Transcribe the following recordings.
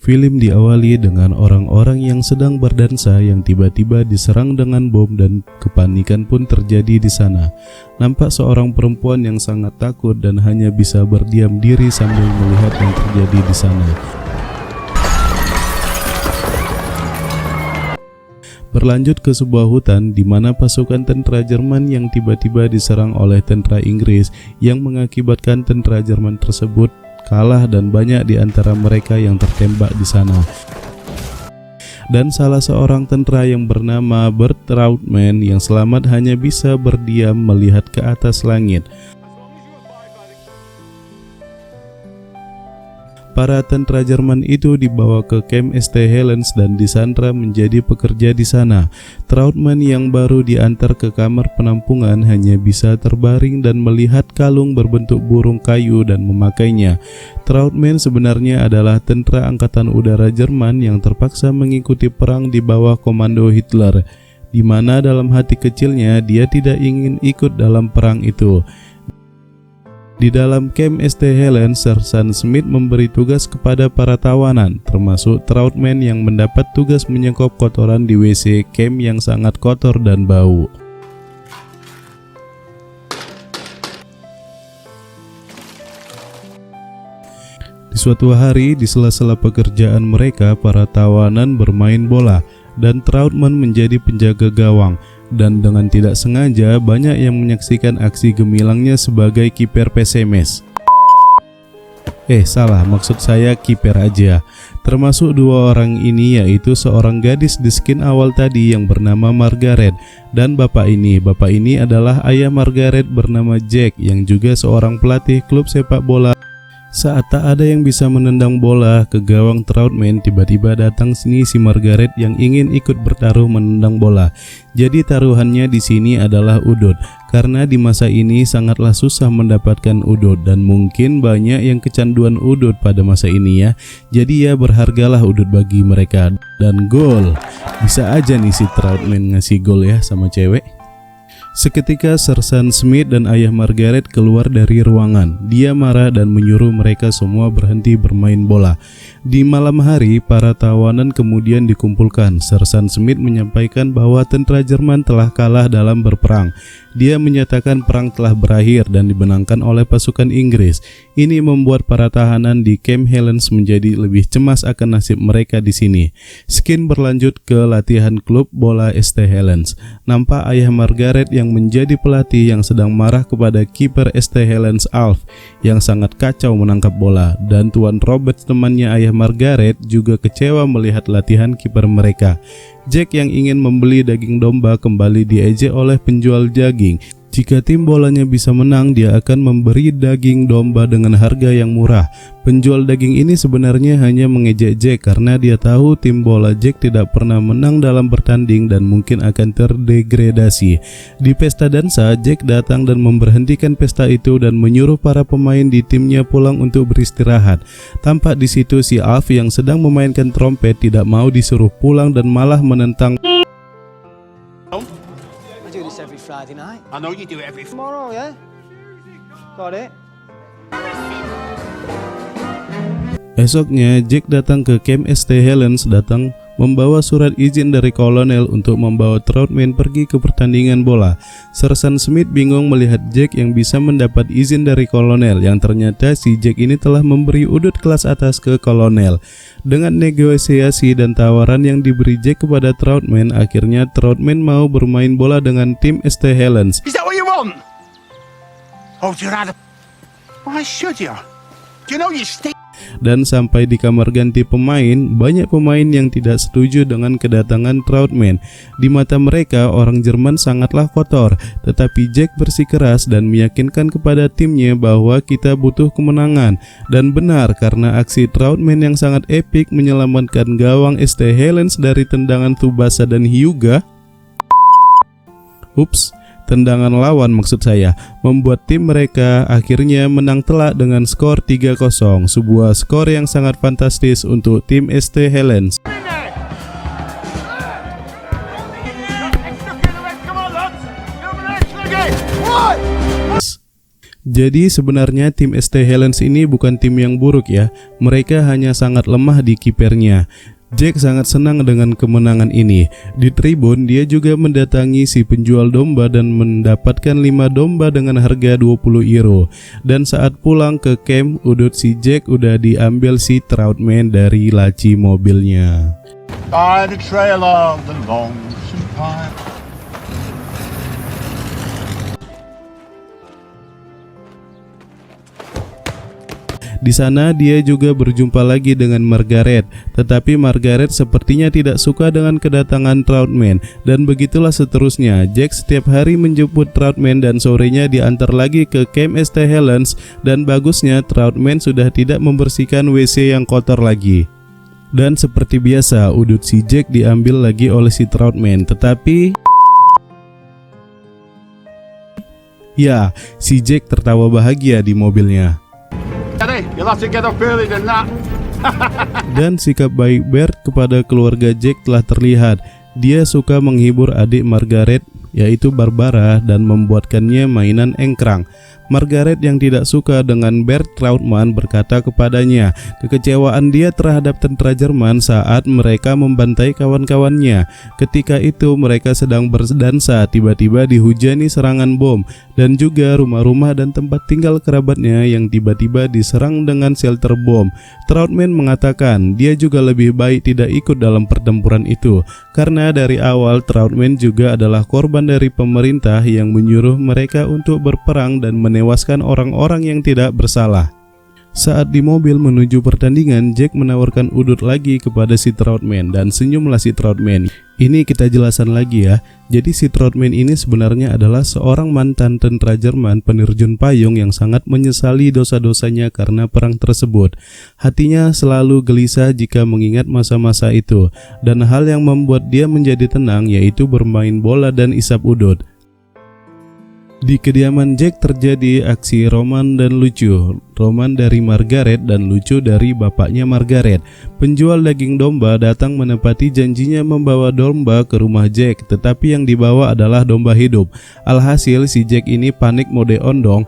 Film diawali dengan orang-orang yang sedang berdansa yang tiba-tiba diserang dengan bom dan kepanikan pun terjadi di sana. Nampak seorang perempuan yang sangat takut dan hanya bisa berdiam diri sambil melihat yang terjadi di sana. Berlanjut ke sebuah hutan di mana pasukan tentara Jerman yang tiba-tiba diserang oleh tentara Inggris yang mengakibatkan tentara Jerman tersebut kalah dan banyak di antara mereka yang tertembak di sana. Dan salah seorang tentara yang bernama Bert Trautmann yang selamat hanya bisa berdiam melihat ke atas langit. Para tentara Jerman itu dibawa ke kamp St. Helens dan disandra menjadi pekerja di sana. Trautmann yang baru diantar ke kamar penampungan hanya bisa terbaring dan melihat kalung berbentuk burung kayu dan memakainya. Trautmann sebenarnya adalah tentara angkatan udara Jerman yang terpaksa mengikuti perang di bawah komando Hitler, di mana dalam hati kecilnya dia tidak ingin ikut dalam perang itu. Di dalam kamp St. Helens, Sersan Smith memberi tugas kepada para tawanan, termasuk Trautmann yang mendapat tugas menyekop kotoran di WC kamp yang sangat kotor dan bau. Di suatu hari, di sela-sela pekerjaan mereka, para tawanan bermain bola, dan Trautmann menjadi penjaga gawang. Dan dengan tidak sengaja banyak yang menyaksikan aksi gemilangnya sebagai kiper PSMS. Salah, maksud saya kiper aja. Termasuk dua orang ini, yaitu seorang gadis di skin awal tadi yang bernama Margaret dan bapak ini. Bapak ini adalah ayah Margaret bernama Jack yang juga seorang pelatih klub sepak bola. Saat tak ada yang bisa menendang bola ke gawang Trautmann, tiba-tiba datang si Margaret yang ingin ikut bertaruh menendang bola. Jadi taruhannya di sini adalah udut, karena di masa ini sangatlah susah mendapatkan udut dan mungkin banyak yang kecanduan udut pada masa ini ya. Jadi ya berhargalah udut bagi mereka. Dan gol, bisa aja nih si Trautmann ngasih gol ya sama cewek. Seketika Sersan Smith dan ayah Margaret keluar dari ruangan. Dia marah dan menyuruh mereka semua berhenti bermain bola. Di malam hari, para tawanan kemudian dikumpulkan. Sersan Smith menyampaikan bahwa tentara Jerman telah kalah dalam berperang. Dia menyatakan perang telah berakhir dan dimenangkan oleh pasukan Inggris. Ini membuat para tahanan di Camp Helens menjadi lebih cemas akan nasib mereka di sini. Skin berlanjut ke latihan klub bola St. Helens. Nampak ayah Margaret yang menjadi pelatih yang sedang marah kepada kiper St. Helens Alf yang sangat kacau menangkap bola, dan Tuan Robert temannya ayah Margaret juga kecewa melihat latihan kiper mereka. Jack yang ingin membeli daging domba kembali diejek oleh penjual daging. Jika tim bolanya bisa menang, dia akan memberi daging domba dengan harga yang murah. Penjual daging ini sebenarnya hanya mengejek Jack karena dia tahu tim bola Jack tidak pernah menang dalam bertanding dan mungkin akan terdegradasi. Di pesta dansa, Jack datang dan memberhentikan pesta itu dan menyuruh para pemain di timnya pulang untuk beristirahat. Tampak di situ si Alf yang sedang memainkan trompet tidak mau disuruh pulang dan malah menentang. Every Friday night. I know you do it every Tomorrow, yeah? Got it? Esoknya, Jack datang ke camp St. Helens membawa surat izin dari kolonel untuk membawa Trautmann pergi ke pertandingan bola. Sersan Smith bingung melihat Jack yang bisa mendapat izin dari kolonel, yang ternyata si Jack ini telah memberi udut kelas atas ke kolonel. Dengan negosiasi dan tawaran yang diberi Jack kepada Trautmann, akhirnya Trautmann mau bermain bola dengan tim St. Helens. Is that what you want? Oh, you're out of... Why should you? Do you know you stink? Dan sampai di kamar ganti pemain, banyak pemain yang tidak setuju dengan kedatangan Trautmann. Di mata mereka, orang Jerman sangatlah kotor, tetapi Jack bersikeras dan meyakinkan kepada timnya bahwa kita butuh kemenangan. Dan benar, karena aksi Trautmann yang sangat epik menyelamatkan gawang St. Helens dari tendangan Tsubasa dan Hyuga. Tendangan lawan maksud saya, membuat tim mereka akhirnya menang telak dengan skor 3-0, sebuah skor yang sangat fantastis untuk tim St. Helens. Jadi sebenarnya tim ST Helens ini bukan tim yang buruk ya, mereka hanya sangat lemah di kipernya. Jack sangat senang dengan kemenangan ini. Di tribun dia juga mendatangi si penjual domba dan mendapatkan 5 domba dengan harga 20 euro. Dan saat pulang ke camp, udut si Jack udah diambil si Troutman dari laci mobilnya. By the trail of the lonesome pine. Di sana dia juga berjumpa lagi dengan Margaret, tetapi Margaret sepertinya tidak suka dengan kedatangan Troutman, dan begitulah seterusnya. Jack setiap hari menjemput Troutman dan sorenya diantar lagi ke camp ST Helens, dan bagusnya Troutman sudah tidak membersihkan WC yang kotor lagi. Dan seperti biasa, udut si Jack diambil lagi oleh si Troutman, tetapi ya, si Jack tertawa bahagia di mobilnya. You'll have to get up early than that. Dan sikap baik Bert kepada keluarga Jack telah terlihat. Dia suka menghibur adik Margaret, yaitu Barbara, dan membuatkannya mainan engkrang. Margaret yang tidak suka dengan Bert Troutman berkata kepadanya kekecewaan dia terhadap tentara Jerman saat mereka membantai kawan-kawannya. Ketika itu mereka sedang berdansa, tiba-tiba dihujani serangan bom, dan juga rumah-rumah dan tempat tinggal kerabatnya yang tiba-tiba diserang dengan shelter bom. Troutman mengatakan dia juga lebih baik tidak ikut dalam pertempuran itu, karena dari awal Troutman juga adalah korban dari pemerintah yang menyuruh mereka untuk berperang dan menewaskan orang-orang yang tidak bersalah. Saat di mobil menuju pertandingan, Jack menawarkan udut lagi kepada si Troutman dan senyumlah si Troutman. Ini kita jelasan lagi ya. Jadi si Troutman ini sebenarnya adalah seorang mantan tentara Jerman penerjun payung yang sangat menyesali dosa-dosanya karena perang tersebut. Hatinya selalu gelisah jika mengingat masa-masa itu, dan hal yang membuat dia menjadi tenang yaitu bermain bola dan isap udut. Di kediaman Jack terjadi aksi roman dan lucu. Roman dari Margaret dan lucu dari bapaknya Margaret. Penjual daging domba datang menepati janjinya membawa domba ke rumah Jack, tetapi yang dibawa adalah domba hidup. Alhasil si Jack ini panik mode ondong,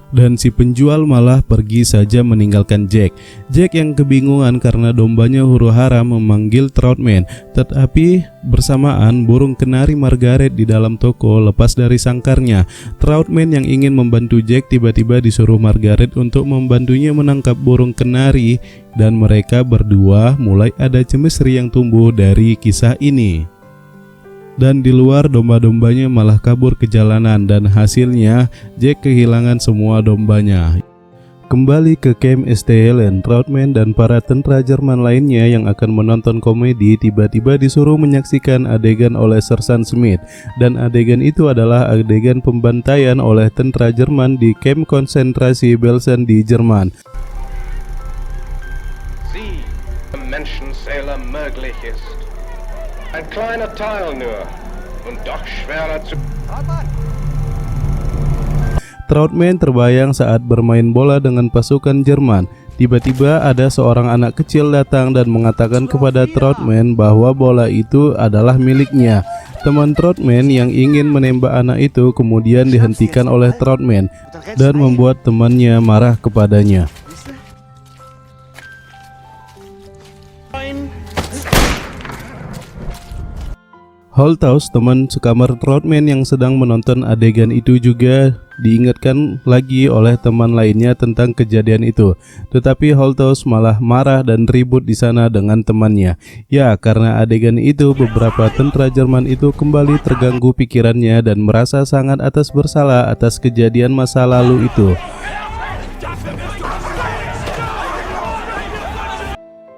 dan si penjual malah pergi saja meninggalkan Jack. Jack yang kebingungan karena dombanya huru-hara memanggil Troutman, tetapi bersamaan burung kenari Margaret di dalam toko lepas dari sangkarnya. Troutman yang ingin membantu Jack tiba-tiba disuruh Margaret untuk membantunya menangkap burung kenari, dan mereka berdua mulai ada chemistry yang tumbuh dari kisah ini. Dan di luar domba-dombanya malah kabur ke jalanan, dan hasilnya Jack kehilangan semua dombanya. Kembali ke camp ST Helens, Troutman dan para tentara Jerman lainnya yang akan menonton komedi tiba-tiba disuruh menyaksikan adegan oleh Sersan Smith, dan adegan itu adalah adegan pembantaian oleh tentara Jerman di camp konsentrasi Belsen di Jerman. Sie, Menschenzähler möglich ist. Ein kleiner Teil nur und doch schwerer zu... Troutman terbayang saat bermain bola dengan pasukan Jerman. Tiba-tiba ada seorang anak kecil datang dan mengatakan kepada Troutman bahwa bola itu adalah miliknya. Teman Troutman yang ingin menembak anak itu kemudian dihentikan oleh Troutman dan membuat temannya marah kepadanya. Holthaus, teman sekamar Troutman yang sedang menonton adegan itu, juga diingatkan lagi oleh teman lainnya tentang kejadian itu. Tetapi Holthaus malah marah dan ribut di sana dengan temannya. Ya, karena adegan itu beberapa tentara Jerman itu kembali terganggu pikirannya dan merasa sangat atas bersalah atas kejadian masa lalu itu.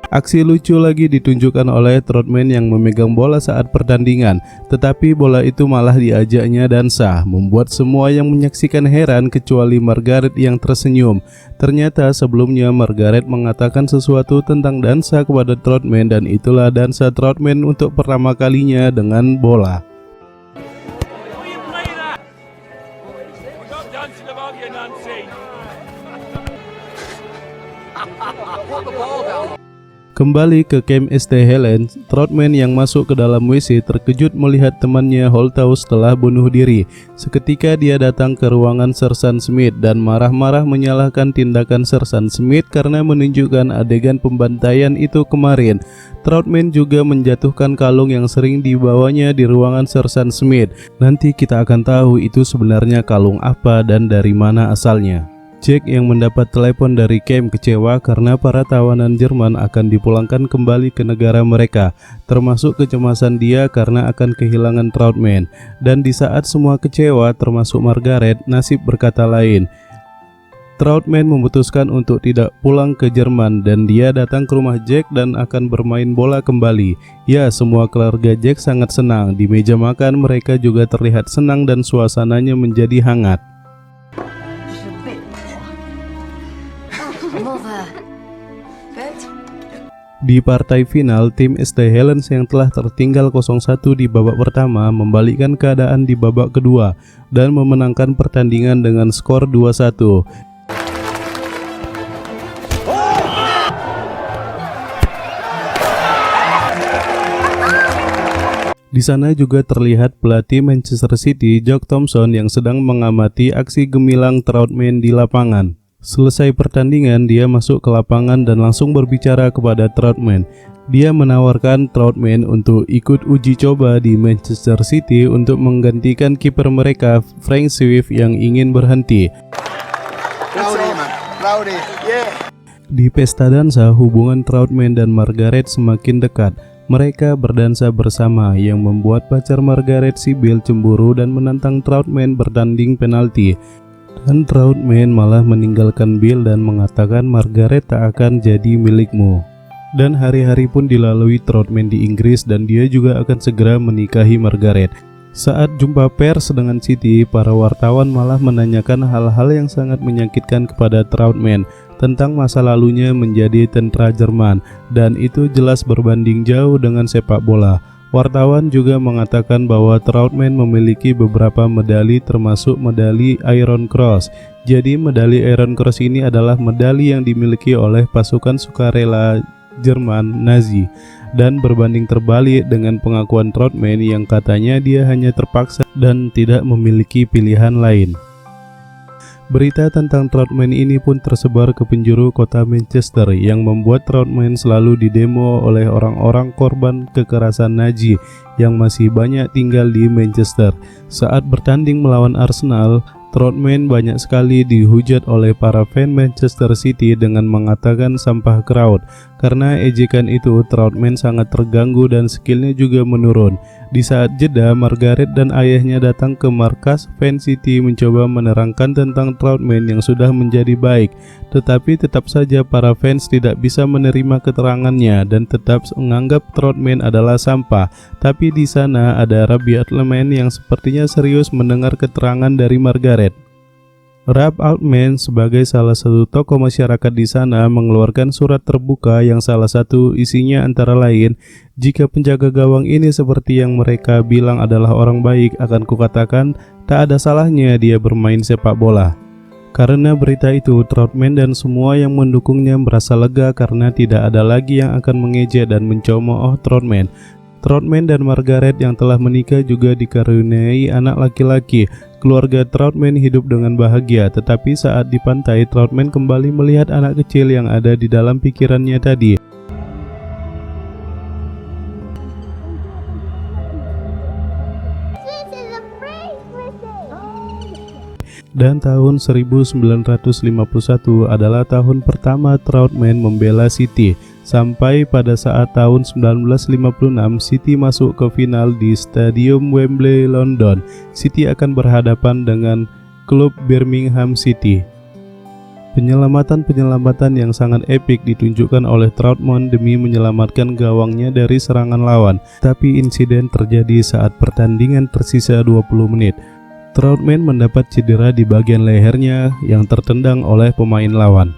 Aksi lucu lagi ditunjukkan oleh Troutman yang memegang bola saat pertandingan, tetapi bola itu malah diajaknya dansa, membuat semua yang menyaksikan heran kecuali Margaret yang tersenyum. Ternyata sebelumnya Margaret mengatakan sesuatu tentang dansa kepada Troutman, dan itulah dansa Troutman untuk pertama kalinya dengan bola. Kembali ke camp St. Helens, Troutman yang masuk ke dalam WC terkejut melihat temannya Holthaus telah bunuh diri. Seketika dia datang ke ruangan Sersan Smith dan marah-marah menyalahkan tindakan Sersan Smith karena menunjukkan adegan pembantaian itu kemarin. Troutman juga menjatuhkan kalung yang sering dibawanya di ruangan Sersan Smith. Nanti kita akan tahu itu sebenarnya kalung apa dan dari mana asalnya. Jack yang mendapat telepon dari camp kecewa karena para tawanan Jerman akan dipulangkan kembali ke negara mereka, termasuk kecemasan dia karena akan kehilangan Troutman. Dan di saat semua kecewa termasuk Margaret, nasib berkata lain. Troutman memutuskan untuk tidak pulang ke Jerman dan dia datang ke rumah Jack dan akan bermain bola kembali. Ya, semua keluarga Jack sangat senang. Di meja makan mereka juga terlihat senang dan suasananya menjadi hangat. Di partai final, tim St. Helens yang telah tertinggal 0-1 di babak pertama membalikkan keadaan di babak kedua dan memenangkan pertandingan dengan skor 2-1. Di sana juga terlihat pelatih Manchester City, Jock Thompson, yang sedang mengamati aksi gemilang Troutman di lapangan. Selesai pertandingan, dia masuk ke lapangan dan langsung berbicara kepada Troutman. Dia menawarkan Troutman untuk ikut uji coba di Manchester City untuk menggantikan kiper mereka, Frank Swift, yang ingin berhenti. Di pesta dansa, hubungan Troutman dan Margaret semakin dekat. Mereka berdansa bersama yang membuat pacar Margaret, Sibyl, cemburu dan menantang Troutman bertanding penalti. Dan Troutman malah meninggalkan Bill dan mengatakan Margaret tak akan jadi milikmu. Dan hari-hari pun dilalui Troutman di Inggris dan dia juga akan segera menikahi Margaret. Saat jumpa pers dengan City, para wartawan malah menanyakan hal-hal yang sangat menyakitkan kepada Troutman tentang masa lalunya menjadi tentara Jerman, dan itu jelas berbanding jauh dengan sepak bola. Wartawan juga mengatakan bahwa Troutman memiliki beberapa medali termasuk medali Iron Cross. Jadi medali Iron Cross ini adalah medali yang dimiliki oleh pasukan sukarela Jerman Nazi, dan berbanding terbalik dengan pengakuan Troutman yang katanya dia hanya terpaksa dan tidak memiliki pilihan lain. Berita tentang Troutman ini pun tersebar ke penjuru kota Manchester yang membuat Troutman selalu didemo oleh orang-orang korban kekerasan Nazi yang masih banyak tinggal di Manchester. Saat bertanding melawan Arsenal, Troutman banyak sekali dihujat oleh para fan Manchester City dengan mengatakan sampah crowd. Karena ejekan itu, Troutman sangat terganggu dan skillnya juga menurun. Di saat jeda, Margaret dan ayahnya datang ke markas fan City mencoba menerangkan tentang Troutman yang sudah menjadi baik. Tetapi tetap saja para fans tidak bisa menerima keterangannya dan tetap menganggap Troutman adalah sampah. Tapi di sana ada Rabbi Altman yang sepertinya serius mendengar keterangan dari Margaret. Rab Altman sebagai salah satu tokoh masyarakat di sana mengeluarkan surat terbuka yang salah satu isinya antara lain, jika penjaga gawang ini seperti yang mereka bilang adalah orang baik, akan kukatakan tak ada salahnya dia bermain sepak bola. Karena berita itu, Troutman dan semua yang mendukungnya merasa lega karena tidak ada lagi yang akan mengejek dan mencemooh Troutman. Troutman dan Margaret yang telah menikah juga dikaruniai anak laki-laki. Keluarga Troutman hidup dengan bahagia, tetapi saat di pantai, Troutman kembali melihat anak kecil yang ada di dalam pikirannya tadi. Dan tahun 1951 adalah tahun pertama Troutman membela City. Sampai pada saat tahun 1956 City masuk ke final di Stadium Wembley, London. City akan berhadapan dengan klub Birmingham City. Penyelamatan yang sangat epik ditunjukkan oleh Troutman demi menyelamatkan gawangnya dari serangan lawan. Tapi insiden terjadi saat pertandingan tersisa 20 menit. Troutman mendapat cedera di bagian lehernya yang tertendang oleh pemain lawan.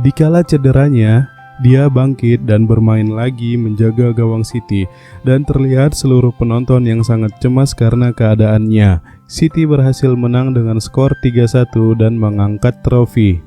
Dikala cederanya, Dia bangkit dan bermain lagi menjaga gawang City, dan terlihat seluruh penonton yang sangat cemas karena keadaannya. City berhasil menang dengan skor 3-1 dan mengangkat trofi.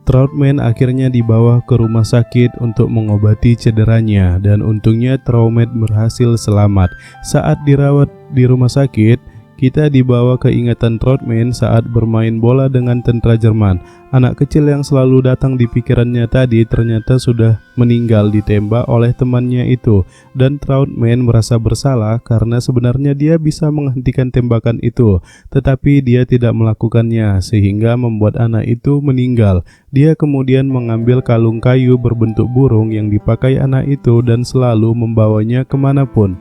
Troutman akhirnya dibawa ke rumah sakit untuk mengobati cederanya, dan untungnya Troutman berhasil selamat. Saat dirawat di rumah sakit, kita dibawa ke ingatan Troutman saat bermain bola dengan tentara Jerman. Anak kecil yang selalu datang di pikirannya tadi ternyata sudah meninggal ditembak oleh temannya itu, dan Troutman merasa bersalah karena sebenarnya dia bisa menghentikan tembakan itu, tetapi dia tidak melakukannya sehingga membuat anak itu meninggal. Dia kemudian mengambil kalung kayu berbentuk burung yang dipakai anak itu dan selalu membawanya kemanapun.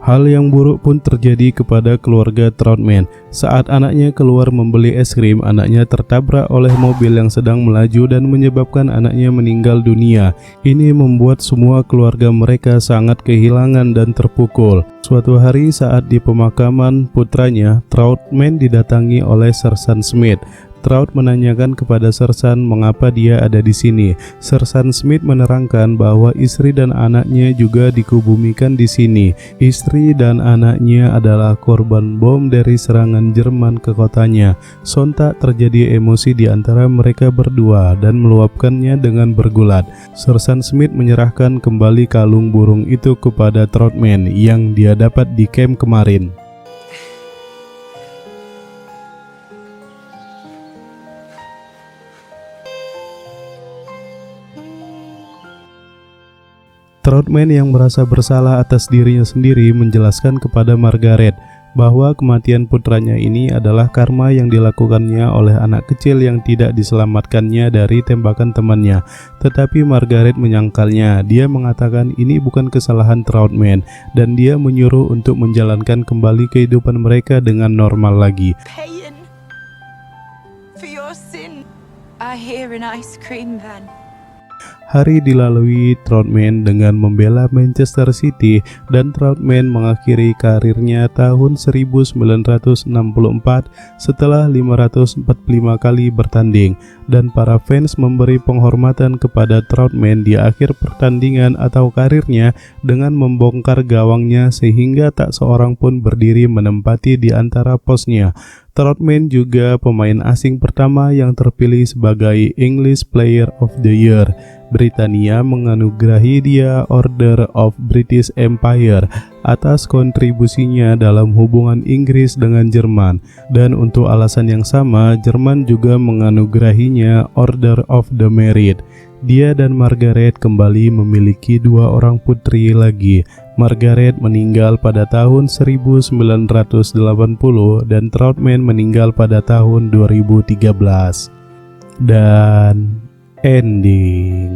Hal yang buruk pun terjadi kepada keluarga Troutman. Saat anaknya keluar membeli es krim, anaknya tertabrak oleh mobil yang sedang melaju dan menyebabkan anaknya meninggal dunia. Ini membuat semua keluarga mereka sangat kehilangan dan terpukul. Suatu hari saat di pemakaman putranya, Troutman didatangi oleh Sersan Smith. Trout menanyakan kepada Sersan mengapa dia ada di sini. Sersan Smith menerangkan bahwa istri dan anaknya juga dikubumikan di sini. Istri dan anaknya adalah korban bom dari serangan Jerman ke kotanya. Sontak terjadi emosi di antara mereka berdua dan meluapkannya dengan bergulat. Sersan Smith menyerahkan kembali kalung burung itu kepada Troutman yang dia dapat di camp kemarin. Troutman yang merasa bersalah atas dirinya sendiri menjelaskan kepada Margaret bahwa kematian putranya ini adalah karma yang dilakukannya oleh anak kecil yang tidak diselamatkannya dari tembakan temannya. Tetapi Margaret menyangkalnya. Dia mengatakan ini bukan kesalahan Troutman dan dia menyuruh untuk menjalankan kembali kehidupan mereka dengan normal lagi. Paying for your sin. I hear an ice cream van. Hari dilalui Troutman dengan membela Manchester City, dan Troutman mengakhiri karirnya tahun 1964 setelah 545 kali bertanding, dan para fans memberi penghormatan kepada Troutman di akhir pertandingan atau karirnya dengan membongkar gawangnya sehingga tak seorang pun berdiri menempati di antara posnya. Troutman juga pemain asing pertama yang terpilih sebagai English Player of the Year. Britania menganugerahi dia Order of British Empire atas kontribusinya dalam hubungan Inggris dengan Jerman, dan untuk alasan yang sama Jerman juga menganugerahinya Order of the Merit. Dia dan Margaret kembali memiliki dua orang putri lagi. Margaret meninggal pada tahun 1980 dan Troutman meninggal pada tahun 2013. Dan ending.